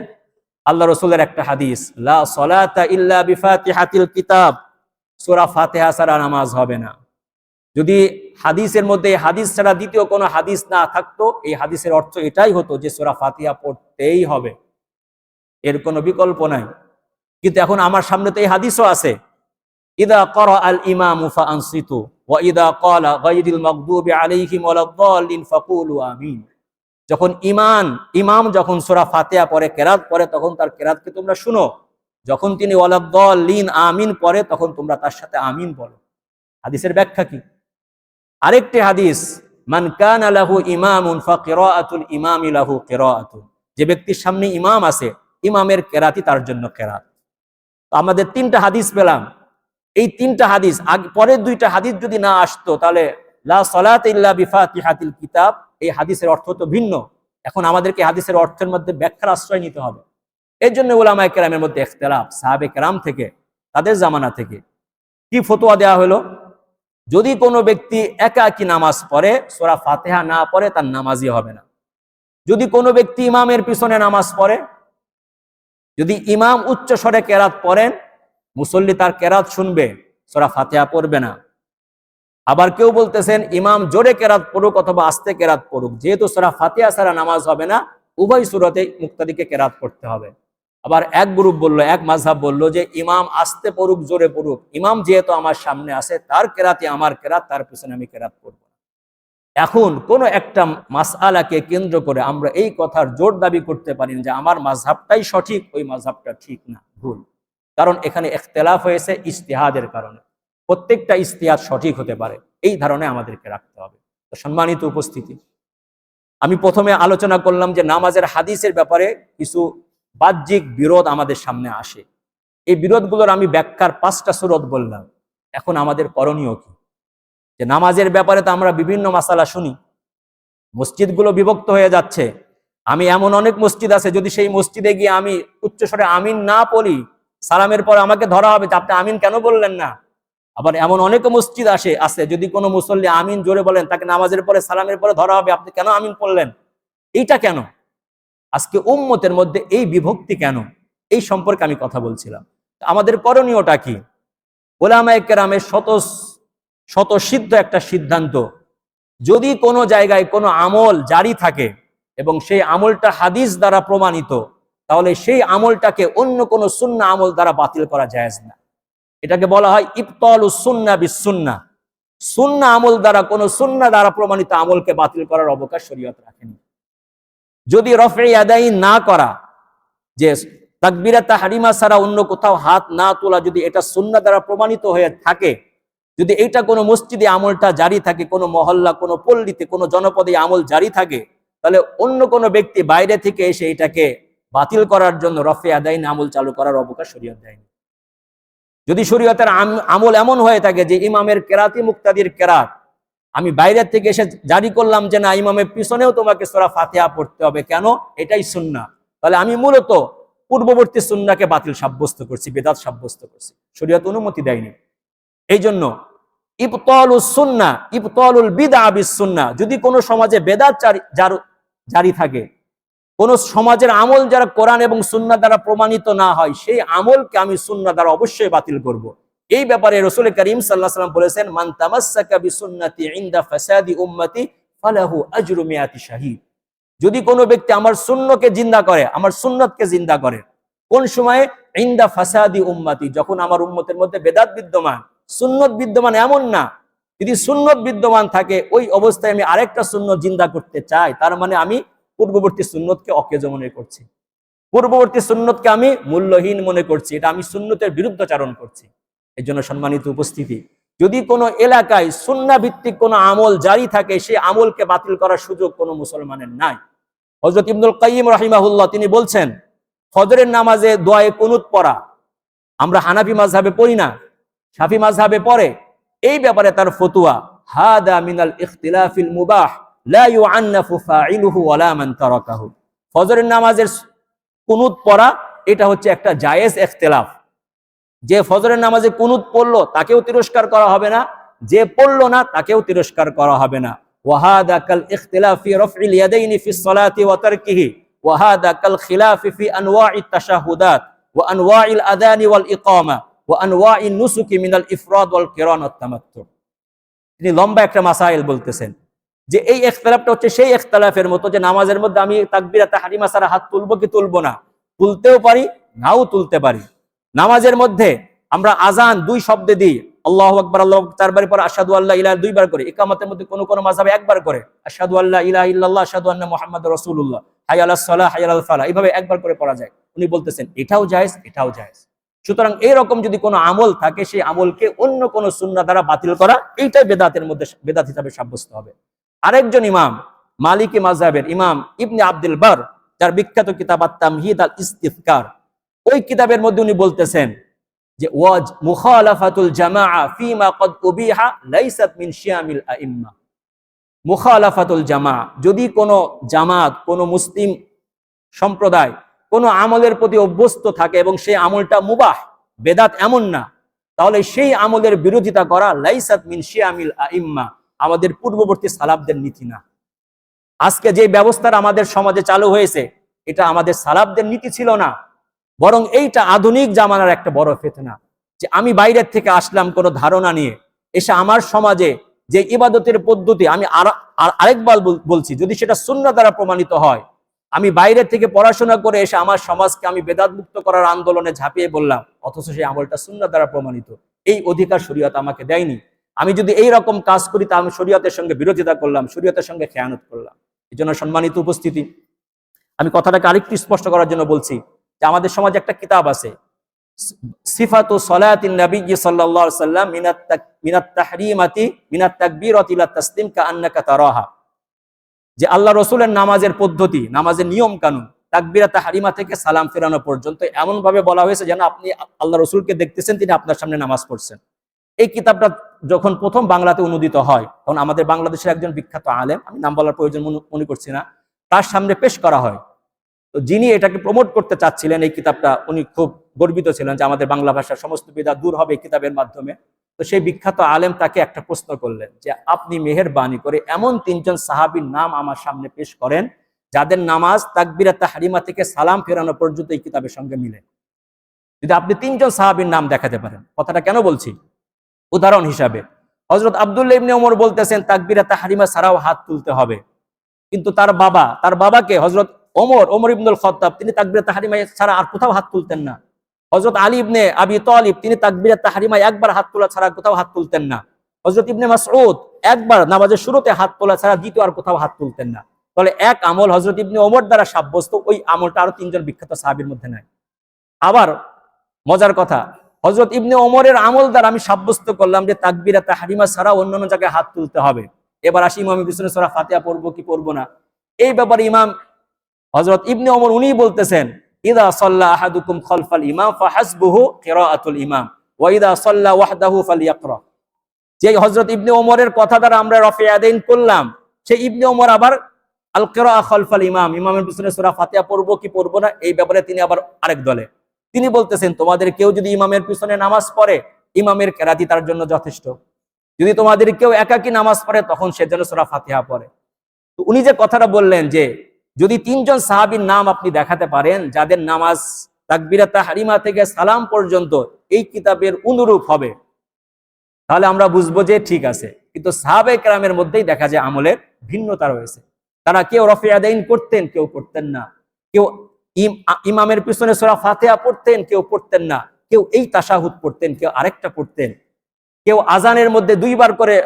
আল্লাহ রসুলের একটা হাদিস, লা সলাতা ইল্লা বিফাতিহাতিল কিতাব, সূরা ফাতিহা ছাড়া নামাজ হবে না। যদি হাদিসের মধ্যে হাদিস ছাড়া দ্বিতীয় কোনো হাদিস না থাকতো, এই হাদিসের অর্থ এটাই হতো যে সূরা ফাতিহা পড়তেই হবে, এর কোনো বিকল্প নাই। কিন্তু এখন আমার সামনে তো এই হাদিসও আছে, ইদা ক্বারা আল ইমামু ফাআনসিতু ওয়া ইদা ক্বালা গায়রিল মাগদুবি আলাইহিম ওয়ালাদ-দাল্লিন ফাকুলু আমিন। যখন ইমাম যখন সূরা ফাতিহা পড়ে, কেরাত পড়ে, তখন তার কেরাতকে তোমরা শুনো। যখন তিনি ওয়ালাদ-দাল্লিন আমিন পড়ে, তখন তোমরা তার সাথে আমিন বলো। হাদিসের ব্যাখ্যা কি? আরেকটি হাদিস, মান কানা লাহু ইমামুন ফাকিরাআতুল ইমামি লাহু কিরাআতুন, যে ব্যক্তির সামনে ইমাম আছে, ইমামের কেরাতই তার জন্য কেরাত। তো আমাদের তিনটা হাদিস পেলাম। এই তিনটা হাদিস, পরের দুইটা হাদিস যদি না আসতো, তাহলে লা সালাতা ইল্লা বিফাতিহাতিল কিতাব, এই হাদিসের অর্থ তো ভিন্ন। এখন আমাদেরকে হাদিসের অর্থের মধ্যে ব্যাখ্যার আশ্রয় নিতে হবে। এর জন্য উলামায়ে কেরামের মধ্যে ইখতিলাফ, সাহাবে কেরাম থেকে, তাদের জামানা থেকে কি ফতোয়া দেওয়া হলো, যদি কোনো ব্যক্তি একাকী নামাজ পড়ে, সূরা ফাতিহা না পড়ে, তার নামাজই হবে না। যদি কোনো ব্যক্তি ইমামের পিছনে নামাজ পড়ে, যদি ইমাম উচ্চ স্বরে কেরাত পড়েন, মুসল্লি তার কেরাত শুনবে, সূরা ফাতিহা পড়বে না। আবার কেউ বলতেছেন ইমাম জোরে কেরাত পড়ুক অথবা আস্তে কেরাত পড়ুক, যেহেতু সূরা ফাতিহা ছাড়া নামাজ হবে না, উভয় সূরাতে মুক্তাদিকে কেরাত পড়তে হবে। আবার এক গ্রুপ বলল, এক মাযহাব বলল যে ইমাম আস্তে পড়ুক জোরে পড়ুক, ইমাম যেহেতু আমার সামনে আছে, তার কেরাতই আমার কেরাত, তার পিছনে আমি কেরাত পড়ব। এখন কোন একটা মাসআলাকে কেন্দ্র করে আমরা এই কথার জোর দাবি করতে পারি যে আমার মাযহাবটাই সঠিক, ওই মাযহাবটা ঠিক না, ভুল। কারণ এখানে ইখতিলাফ হয়েছে ইজতিহাদের কারণে। প্রত্যেকটা ইজতিহাদ সঠিক হতে পারে, এই ধারণা আমাদেরকে রাখতে হবে। তো সম্মানিত উপস্থিতি, আমি প্রথমে আলোচনা করলাম যে নামাজের হাদিসের ব্যাপারে কিছু বাহ্যিক বিরোধ আমাদের সামনে আসে। এই বিরোধগুলোর আমি ব্যাখ্যার 5টা সুরত বললাম। এখন আমাদের করণীয় কি? যে নামাজের ব্যাপারে তো আমরা বিভিন্ন মাসালা শুনি, মসজিদগুলো বিভক্ত হয়ে যাচ্ছে। আমি এমন অনেক মসজিদ আছে, যদি সেই মসজিদে গিয়ে আমি উচ্চস্বরে আমিন না পড়ি, সালামের পর আমাকে ধরা হবে যে আপনি আমিন কেন বললেন না। আবার এমন অনেক মসজিদ আছে যদি কোনো মুসল্লি আমিন জোরে বলেন, তাকে নামাজের পরে সালামের পরে ধরা হবে আপনি কেন আমিন পড়লেন। এইটা কেন? আজকে উম্মতের মধ্যে এই বিভক্তি কেন, এই সম্পর্কে আমি কথা বলছিলাম। আমাদের করণীয়টা কি? উলামায়ে কেরামের স্বতঃসিদ্ধ একটা সিদ্ধান্ত, যদি কোনো জায়গায় কোনো আমল জারি থাকে এবং সেই আমলটা হাদিস দ্বারা প্রমাণিত, তাহলে সেই আমলটাকে অন্য কোনো সুন্নাহ আমল দ্বারা বাতিল করা জায়েজ না। এটাকে বলা হয় ইবতালুস সুন্নাহ বিসুন্নাহ। সুন্নাহ আমল দ্বারা, কোনো সুন্নাহ দ্বারা প্রমাণিত আমলকে বাতিল করার অবকাশ শরীয়ত রাখেনি। যদি রফে ইয়াদাইন না করা, যে তাকবীরে তাহরিমা ছাড়া অন্য কোথাও হাত না তোলা, যদি এটা সুন্নাহ দ্বারা প্রমাণিত হয়ে থাকে, যদি এইটা কোনো মসজিদে আমলটা জারি থাকে, কোনো মহল্লা, কোনো পল্লীতে, কোনো জনপদে আমল জারি থাকে, তাহলে অন্য কোনো ব্যক্তি বাইরে থেকে এসে এটাকে বাতিল করার জন্য রফে আদাইন আমল চালু করার অবকাশ শরীয়ত দেয়নি। যদি শরীয়তের আমল এমন হয়ে থাকে যে ইমামের কেরাতি মুক্তাদির কেরাত আমি বাইরের থেকে এসে জারি করলাম যে না, ইমামের পিছনেও তোমাকে সূরা ফাতিহা পড়তে হবে, কেন? এটাই সুন্নাহ, তাহলে আমি মূলত পূর্ববর্তী সুন্নাহকে বাতিল সাব্যস্ত করছি, বেদাত সাব্যস্ত করছি, শরীয়ত অনুমতি দেয়নি। এই জন্য ইবতালুস সুন্নাহ ইবতালুল বিদআ বিস সুন্নাহ, যদি কোনো সমাজে বেদাত জারি থাকে, কোন সমাজের আমল যারা কোরআন এবং সুন্নাহ দ্বারা প্রমাণিত না হয়, সেই আমলকে আমি সুন্নাহ দ্বারা অবশ্যই বাতিল করব। এই ব্যাপারে রাসূল করিম সাল্লাল্লাহু আলাইহি ওয়াসাল্লাম বলেছেন, মান তামাসসাকা বিসুন্নতি ইনদা ফাসাদি উম্মতি ফালাহু আজরু মিয়াতি শাহীদ। যদি কোনো ব্যক্তি আমার সুন্নতকে জিন্দা করে, আমার সুন্নতকে জিন্দা করে, কোন সময়ে? ইনদা ফাসাদি উম্মতি, যখন আমার উম্মতের মধ্যে বেদাত বিদ্যমান, সুন্নত বিদ্যমান এমন না। যদি সুন্নত বিদ্যমান থাকে, ওই অবস্থায় আমি আরেকটা সুন্নত জিন্দা করতে চাই, তার মানে আমি পূর্ববর্তী সুন্নতকে অকেজ মনে করছি, পূর্ববর্তী সুন্নতকে আমি মূল্যহীন মনে করছি, এটা আমি সুন্নতের বিরুদ্ধাচরণ করছি। এই জন্য সম্মানিত উপস্থিতি, যদি কোনো এলাকায় সুন্নাহ ভিত্তিক কোনো আমল জারি থাকে, সেই আমলকে বাতিল করার সুযোগ কোনো মুসলমানের নাই। হযরত ইবনুল কাইয়্যিম রাহিমাহুল্লাহ তিনি বলছেন, ফজরের নামাজে দোয়ায়ে কুনুত পড়া, আমরা হানাফি মাযহাবে পড়ি না, শাফি মাযহাবে পড়ে। এই ব্যাপারে তার ফতোয়া, হাদা মিনাল ইখতিলাফিল মুবাহ লা ইউআন্নাফু ফাইলুহু ওয়ালা মান তারাকাহু। ফজরের নামাজের কুনুত পড়া এটা হচ্ছে একটা জায়েজ ইখতিলাফ। যে ফজরের নামাজে কুনুত পড়লো তাকেও তিরস্কার করা হবে না, যে পড়লো না তাকেও তিরস্কার করা হবে না। ওয়া হাদা কাল ইখতিলাফ ফি রাফইল ইয়াদাইনি ফিস সালাতি ওয়া তারকিহি, ওয়া হাদা কাল খিলাফ ফি আনওয়াইত তাশাহুদাত ওয়া আনওয়াইল আযানি ওয়াল ইকামা ওয়া আনওয়াইন নুসুকি মিনাল ইফরাদ ওয়াল কিরান ওয়াত তামাত্তু। তিনি লম্বা একটা মাসাইল বলতেছেন যে এই ইখতিলাফটা হচ্ছে সেই ইখতিলাফের মতো, যে নামাজের মধ্যে আমি তাকবীরে তাহরিমা ছাড়া হাত তুলবো কি তুলবো না, তুলতেও পারি নাও তুলতে পারি। নামাজের মধ্যে আমরা আজান দুই শব্দে দিই, আল্লাহু আকবার, আল্লাহু আকবার চারবার পরে আশহাদু আল্লা ইলাহা দুইবার করে, ইকামতের মধ্যে কোন কোন মাযহাবে একবার করে, আশহাদু আল্লা ইলাহা ইল্লাল্লাহ আশহাদু আন্না মুহাম্মাদুর রাসূলুল্লাহ, হাইয়া আলাস সালাহ হাইয়া আলাল ফালাহ, এইভাবে একবার করে পড়া যায়। উনি বলতেছেন এটাও জায়েজ, এটাও জায়েজ। সুতরাং এইরকম যদি কোনো আমল থাকে, সেই আমলকে অন্য কোনো সুন্নাহ দ্বারা বাতিল করা, এইটাই বেদাতের মধ্যে বেদাত হিসাবে সাব্যস্ত হবে। আরেকজন ইমাম, মালিকি মাযহাবের ইমাম ইবনে আব্দুল বার, যার বিখ্যাত কিতাব আত-তামহিদ আল ইস্তিযকার, ওই কিতাবের মধ্যে উনি বলতেছেন যে ওয়াজ মুখালাফাতুল জামাআ ফিমা ক্বাদ উবিহা লাইসাত মিন শিয়ামিল আইম্মা। মুখালাফাতুল জামাআ, যদি কোনো জামাত, কোনো মুসলিম সম্প্রদায় কোনো আমলের প্রতি অভ্যস্ত থাকে এবং সেই আমলটা মুবাহ, বেদাত এমন না, তাহলে সেই আমলের বিরোধিতা করা লাইসাত মিন শিয়ামিল আইম্মা, আমাদের পূর্ববর্তী সালাফদের নীতি না। আজকে যে ব্যবস্থাটা আমাদের সমাজে চালু হয়েছে, এটা আমাদের সালাফদের নীতি ছিল না, বরং এইটা আধুনিক জামানার একটা বড় ফিতনা। যে আমি বাইরের থেকে আসলাম কোনো ধারণা নিয়ে, এসে আমার সমাজে যে ইবাদতের পদ্ধতি, আমি আরেকবার বলছি, যদি সেটা সুন্নাহ দ্বারা প্রমাণিত হয়, আমি বাইরের থেকে পড়াশোনা করে এসে আমার সমাজকে আমি বেদাত মুক্ত করার আন্দোলনে ঝাঁপিয়ে বললাম, অথচ সেই আমলটা সুন্নাহ দ্বারা প্রমাণিত, এই অধিকার শরীয়ত আমাকে দেয়নি। আমি যদি এই রকম কাজ করি, তা আমি শরীয়তের সঙ্গে বিরোধিতা করলাম, শরীয়তের সঙ্গে খেয়ানত করলাম। এই জন্য সম্মানিত উপস্থিতি, আমি কথাটাকে আরেকটু স্পষ্ট করার জন্য বলছি যে আমাদের সমাজে একটা কিতাব আছে, সিফাতু সলাতিন নবী সাল্লাল্লাহু আলাইহি ওয়াসাল্লাম মিনাত তাহরিমাতি মিনাত তাকবীরাতি ইলা তাসলিম কাআন্নাকা তারাহা, যে আল্লাহ রাসূলের নামাজের পদ্ধতি, নামাজের নিয়ম কানুন, তাকবীরা তাহরিমা থেকে সালাম ফেরানো পর্যন্ত এমন ভাবে বলা হয়েছে যেন আপনি আল্লাহ রাসূলকে দেখতেছেন, তিনি আপনার সামনে নামাজ পড়ছেন। এই কিতাবটা যখন প্রথম বাংলাতে অনুদিত হয়, তখন আমাদের বাংলাদেশের একজন বিখ্যাত আলেম, আমি নাম বলার প্রয়োজন মনে করছি না, তার সামনে পেশ করা হয়। তো যিনি এটাকে প্রমোট করতে চাচ্ছিলেন এই কিতাবটা, উনি খুব গর্বিত ছিলেন যে আমাদের বাংলা ভাষার সমস্ত বিদআত দূর হবে এই কিতাবের মাধ্যমে। তো সেই বিখ্যাত আলেম তাকে একটা প্রশ্ন করলেন যে আপনি মেহেরবানি করে এমন 3 জন সাহাবীর নাম আমার সামনে পেশ করেন যাদের নামাজ তাকবীরাত তাহরিমা থেকে সালাম ফেরানো পর্যন্ত এই কিতাবের সঙ্গে মিলে। যদি আপনি 3 জন সাহাবীর নাম দেখাতে পারেন। কথাটা কেন বলছি? উদাহরণ হিসাবে হযরত আব্দুল্লাহ ইবনে ওমর বলতেছেন তাকবীরাত তাহরিমা ছাড়াও হাত তুলতে হবে, কিন্তু তার বাবাকে হযরত ওমর ইবনুল খাত্তাব, তিনি তাকবীরাত তাহরিমা ছাড়া আর কোথাও হাত তুলতেন না। হযরত আলী ইবনে আবি তালিব, তিনি তাকবীরাত তাহরিমা একবার হাত তোলা ছাড়া কোথাও হাত তুলতেন না। হযরত ইবনে মাসউদ একবার নামাজের শুরুতে হাত তোলা ছাড়া দ্বিতীয় আর কোথাও হাত তুলতেন না। তাহলে এক আমল হযরত ইবনে ওমর দ্বারা সাব্যস্ত, ওই আমলটা আরো 3 জন বিখ্যাত সাহাবীর মধ্যে নাই। আবার মজার কথা, হযরত ইবনে ওমরের আমল দ্বারা আমি সাব্যস্ত করলাম যে তাকবীরাত তাহরিমা ছাড়া অন্যান্য জায়গায় হাত তুলতে হবে। এবার আসি ইমামের পিছনে সূরা ফাতিহা পড়বো কি পড়বো না, এই ব্যাপারে ইমাম হযরত ইবনে ওমর উনি বলতেছেন ইযা সাল্লা আহাদুকুম খালফাল ইমাম ফাহাসবুহু কিরাআতুল ইমাম ওয়া ইযা সাল্লা ওয়াহদাহু ফালইয়াকরা। যে হযরত ইবনে ওমরের কথা দ্বারা আমরা রফে আদাইন করলাম, সেই ইবনে ওমর আবার আল কিরাআ খালফাল ইমাম, ইমামের পিছনে সূরা ফাতিহা পড়বো কি পড়বো না, এই ব্যাপারে তিনি আবার আরেক দলে। তিনি বলতেছেন তোমাদের কেউ যদি ইমামের পিছনে নামাজ পড়ে, ইমামের কেরাতি তার জন্য যথেষ্ট। যদি তোমাদের কেউ একাকী নামাজ পড়ে, তখন সে যেন সূরা ফাতিহা পড়ে। তো উনি যে কথাটা বললেন যে যদি 3 জন সাহাবীর নাম আপনি দেখাতে পারেন যাদের নামাজ তাকবীরাত তাহরিমা থেকে সালাম পর্যন্ত এই কিতাবের অনুরূপ হবে, তাহলে আমরা বুঝবো যে ঠিক আছে। কিন্তু সাহাবায়ে কেরামের মধ্যেই দেখা যায় আমলের ভিন্নতা রয়েছে। তারা কেউ রফে আদাইন করতেন, কেউ করতেন না। কেউ ইমামের পিছনে সূরা ফাতিহা পড়তেন, কেউ পড়তেন না। কেউ এই তাশাহুদ পড়তেন, কেউ আরেকটা পড়তেন। কেউ আজানের মধ্যে 2 বার করে,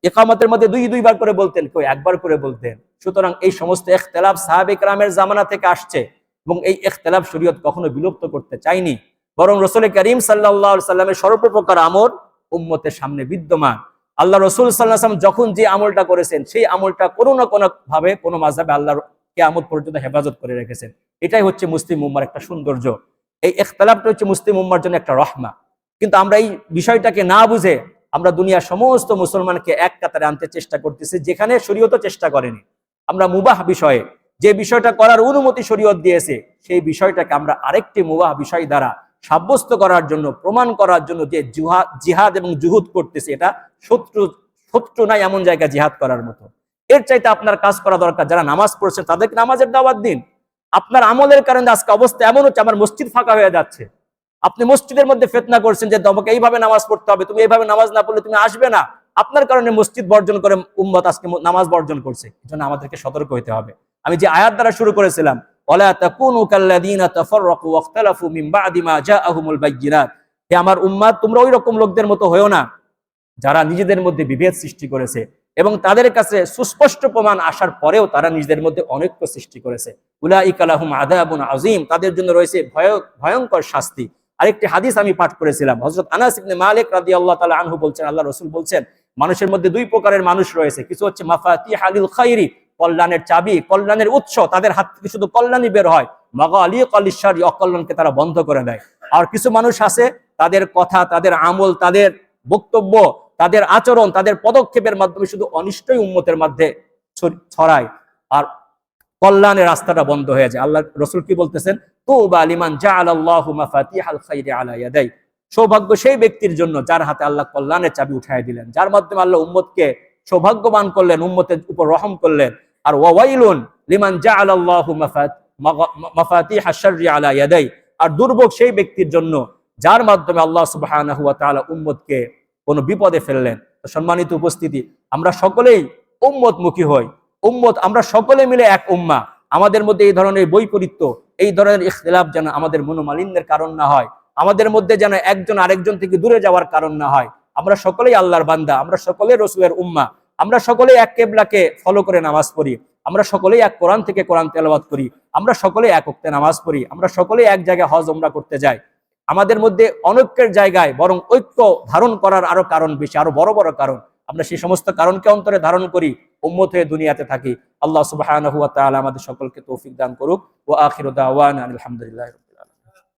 ইকামতের মধ্যে 2 বার করে বলতেন, কেউ একবার করে বলতেন। সুতরাং এই সমস্ত ইখতিলাফ সাহাবায়ে কেরামের জামানা থেকে আসছে এবং এই ইখতিলাফ শরীয়ত কখনো বিলুপ্ত করতে চায়নি, বরং রাসূল করিম সাল্লাল্লাহু আলাইহি সাল্লামের সর্বপ্রকার আমল উম্মতের সামনে বিদ্যমান। আল্লাহ রাসূল সাল্লাল্লাহু আলাইহি ওয়াসাল্লাম যখন যে আমলটা করেছেন, সেই আমলটা কোনো না কোনো ভাবে কোনো মাযহাবে আল্লাহর কিয়ামত পর্যন্ত হেফাজত করে রেখেছেন। এটাই হচ্ছে মুসলিম উম্মার একটা সৌন্দর্য। এই ইখতিলাফটা হচ্ছে মুসলিম উম্মার জন্য একটা রহমত। কিন্তু আমরা এই বিষয়টাকে না বুঝে আমরা দুনিয়ার সমস্ত মুসলমানকে এক কাতারে আনতে চেষ্টা করতেছি, যেখানে শরীয়ত চেষ্টা করেনি। আমরা মুবাহ বিষয়ে যে বিষয়টা করার অনুমতি শরীয়ত দিয়েছে, সেই বিষয়টাকে আমরা আরেকটি মুবাহ বিষয় দ্বারা সাব্যস্ত করার জন্য, প্রমাণ করার জন্য যে জিহাদ এবং জুহুদ করতেছে, এটা শত্রু নাই এমন জায়গায় জিহাদ করার মতো। এর চাইতে আপনার কাজ করা দরকার। যারা নামাজ পড়ছেন তাদেরকে নামাজের দাওয়াত দিন। আপনার আমলের কারণে আজকে অবস্থা এমন হচ্ছে, আমার মসজিদ ফাঁকা হয়ে যাচ্ছে। আপনি মসজিদের মধ্যে ফিতনা করছেন যে তোমাকে এইভাবে নামাজ পড়তে হবে, তুমি এইভাবে নামাজ না পড়লে তুমি আসবে না। আপনার কারণে মসজিদ বর্জন করে উম্মত আজকে নামাজ বর্জন করছে। এজন্য আমাদেরকে সতর্ক হতে হবে। আমি যে আয়াত দ্বারা শুরু করেছিলাম, ওয়ালা তাকুনু কাল্লাযীনা তাফাররাকু ওয়াখতালাফু মিন বা'দি মা জাআহুমুল বায়্যিনাত, হে আমার উম্মত, তোমরা ওই রকম লোকদের মতো হয়ো না যারা নিজেদের মধ্যে বিভেদ সৃষ্টি করেছে এবং তাদের কাছে সুস্পষ্ট প্রমাণ আসার পরেও তারা নিজেদের মধ্যে অনৈক্য সৃষ্টি করেছে। উলাইকা লাহুম আযাবুন আযীম, তাদের জন্য রয়েছে ভয়ঙ্কর শাস্তি। আরেকটি হাদিস আমি পাঠ করেছিলাম, হযরত আনাস ইবনে মালিক রাদিয়াল্লাহু তাআলা আনহু বলছেন, আল্লাহ রাসূল বলছেন, মানুষের মধ্যে 2 প্রকারের মানুষ রয়েছে। কিছু হচ্ছে মাফাতিহালিল খাইরি, কল্যাণের চাবি, কল্যাণের উৎস, তাদের হাত থেকে শুধু কল্যাণই বের হয়। মাগালিকালিশ শাররি, অকল্যাণকে তারা বন্ধ করে দেয়। আর কিছু মানুষ আছে, তাদের কথা, তাদের আমল, তাদের বক্তব্য, তাদের আচরণ, তাদের পদক্ষেপের মাধ্যমে শুধু অনিষ্টই উম্মতের মধ্যে ছড়ায় আর কল্যাণের রাস্তাটা বন্ধ হয়ে যায়। আল্লাহ রাসূল কি বলতেছেন, তুবা লিমান জাআলাল্লাহু মাফাতিহাল খাইরি আলা ইয়াদাই, সৌভাগ্য সেই ব্যক্তির জন্য যার হাতে আল্লাহ কল্যাণের চাবি উঠায় দিলেন, যার মাধ্যমে আল্লাহ উম্মতকে সৌভাগ্যবান করলেন, উম্মতের উপর রহম করলেন। আর ওয়াইলুন লিমান জাআলাল্লাহু মাফাতিহাশ শাররি আলা ইয়াদাই, আর দুর্ভোগ সেই ব্যক্তির জন্য যার মাধ্যমে আল্লাহ সুবহানাহু ওয়া তাআলা উম্মতকে কোনো বিপদে ফেললেন। সম্মানিত উপস্থিতি, আমরা সকলেই উম্মতমুখী হই। আমরা সকলে মিলে এক উম্মাহ। আমাদের মধ্যে এই ধরনের বৈপরীত্য, এই ধরনের ইখতিলাফ যেন আমাদের মনোমালিন্যের কারণ না হয়, আমাদের মধ্যে যেন একজন আরেকজন থেকে দূরে যাওয়ার কারণ না হয়। আমরা সকলেই আল্লাহর বান্দা, আমরা সকলে রাসূলের উম্মাহ, আমরা সকলেই এক কিবলাকে ফলো করে নামাজ পড়ি, আমরা সকলেই এক কোরআন থেকে কোরআন তেলাওয়াত করি, আমরা সকলেই এক ওয়াক্তে নামাজ পড়ি, আমরা সকলেই এক জায়গায় হজ উমরা করতে যাই। আমাদের মধ্যে অনৈক্যের জায়গায় বরং ঐক্য ধারণ করার আরো কারণ বেশি, আরো বড় বড় কারণ। আমরা সেই সমস্ত কারণকে অন্তরে ধারণ করি, উম্মত হয়ে দুনিয়াতে থাকি। আল্লাহ সুবহানাহু ওয়া তাআলা আমাদের সকলকে তৌফিক দান করুক। ওয়া আখিরু দাওয়ানা আলহামদুলিল্লাহ।